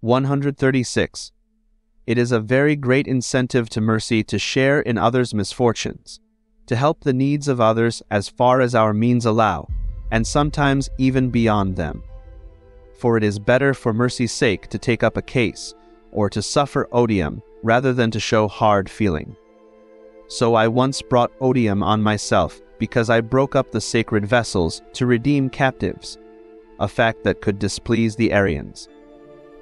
136. It is a very great incentive to mercy to share in others' misfortunes, to help the needs of others as far as our means allow, and sometimes even beyond them. For it is better for mercy's sake to take up a case, or to suffer odium, rather than to show hard feeling. So I once brought odium on myself, because I broke up the sacred vessels to redeem captives, a fact that could displease the Arians.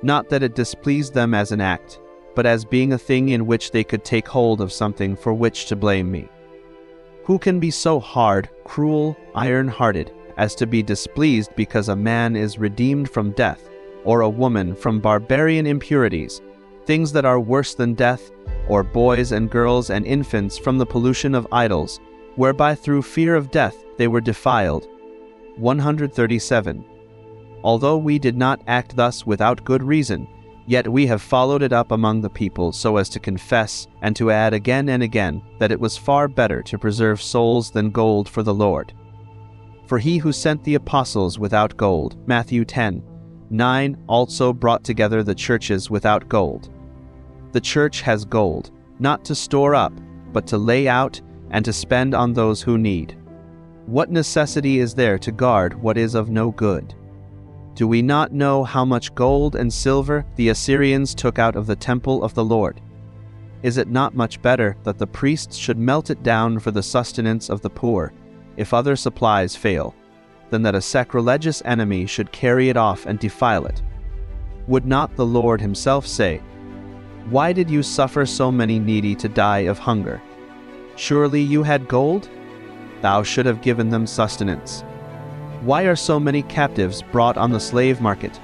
Not that it displeased them as an act, but as being a thing in which they could take hold of something for which to blame me. Who can be so hard, cruel, iron-hearted, as to be displeased because a man is redeemed from death, or a woman from barbarian impurities, things that are worse than death, or boys and girls and infants from the pollution of idols, whereby through fear of death they were defiled? 137. Although we did not act thus without good reason, yet we have followed it up among the people so as to confess and to add again and again that it was far better to preserve souls than gold for the Lord. For he who sent the apostles without gold, Matthew 10:9, also brought together the churches without gold. The church has gold, not to store up, but to lay out and to spend on those who need. What necessity is there to guard what is of no good? Do we not know how much gold and silver the Assyrians took out of the temple of the Lord? Is it not much better that the priests should melt it down for the sustenance of the poor, if other supplies fail, than that a sacrilegious enemy should carry it off and defile it? Would not the Lord himself say, "Why did you suffer so many needy to die of hunger? Surely you had gold? Thou should have given them sustenance. Why are so many captives brought on the slave market?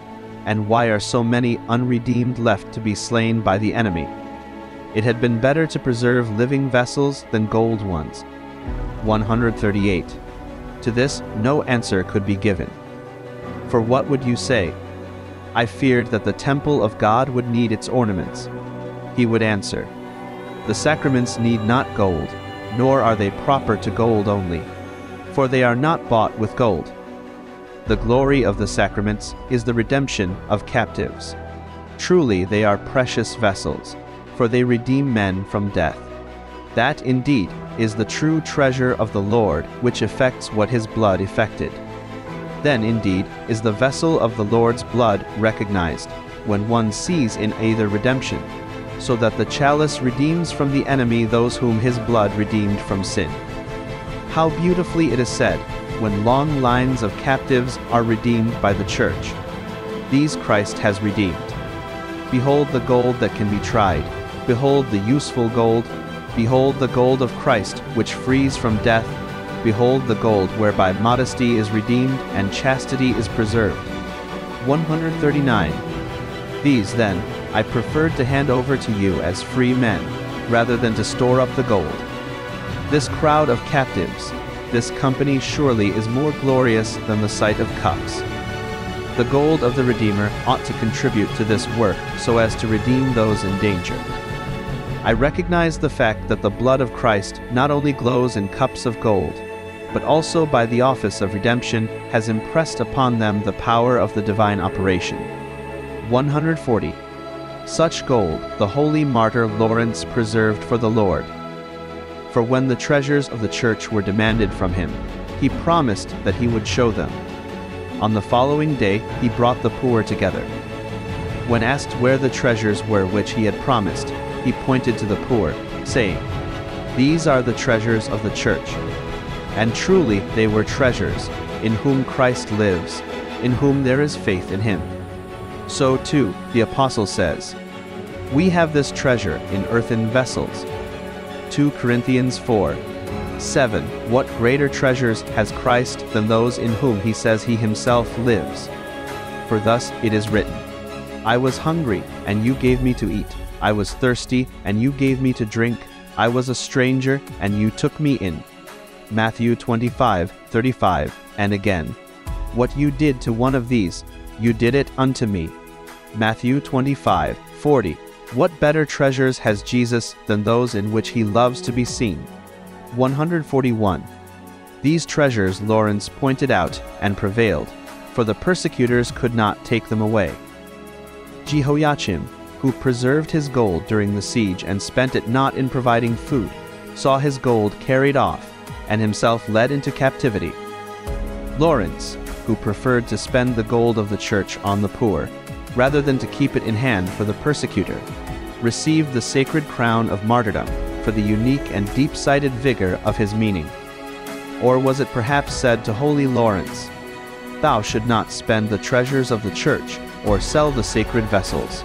And why are so many unredeemed left to be slain by the enemy? It had been better to preserve living vessels than gold ones." 138. To this no answer could be given. For what would you say? I feared that the temple of God would need its ornaments. He would answer, the sacraments need not gold, nor are they proper to gold only, for they are not bought with gold. The glory of the sacraments is the redemption of captives. Truly they are precious vessels, for they redeem men from death. That indeed is the true treasure of the Lord, which effects what his blood effected. Then indeed is the vessel of the Lord's blood recognized, when one sees in either redemption, so that the chalice redeems from the enemy those whom his blood redeemed from sin. How beautifully it is said, when long lines of captives are redeemed by the church. These Christ has redeemed. Behold the gold that can be tried. Behold the useful gold. Behold the gold of Christ, which frees from death. Behold the gold whereby modesty is redeemed and chastity is preserved. 139. These, then, I preferred to hand over to you as free men, rather than to store up the gold. This crowd of captives, this company surely is more glorious than the sight of cups. The gold of the Redeemer ought to contribute to this work so as to redeem those in danger. I recognize the fact that the blood of Christ not only glows in cups of gold, but also by the office of redemption has impressed upon them the power of the divine operation. 140. Such gold the holy martyr Lawrence preserved for the Lord. For when the treasures of the church were demanded from him, he promised that he would show them. On the following day he brought the poor together. When asked where the treasures were which he had promised, he pointed to the poor, saying, "These are the treasures of the church." And truly they were treasures, in whom Christ lives, in whom there is faith in him. So too, the apostle says, "We have this treasure in earthen vessels." 2 Corinthians 4:7. What greater treasures has Christ than those in whom he says he himself lives? For thus it is written, "I was hungry, and you gave me to eat. I was thirsty, and you gave me to drink. I was a stranger, and you took me in." Matthew 25:35. And again, "What you did to one of these, you did it unto me." Matthew 25:40. What better treasures has Jesus than those in which he loves to be seen? 141. These treasures Lawrence pointed out and prevailed, for the persecutors could not take them away. Jehoiachim, who preserved his gold during the siege and spent it not in providing food, saw his gold carried off, and himself led into captivity. Lawrence, who preferred to spend the gold of the church on the poor, rather than to keep it in hand for the persecutor, received the sacred crown of martyrdom for the unique and deep-sighted vigor of his meaning. Or was it perhaps said to holy Lawrence, "Thou should not spend the treasures of the church, or sell the sacred vessels"?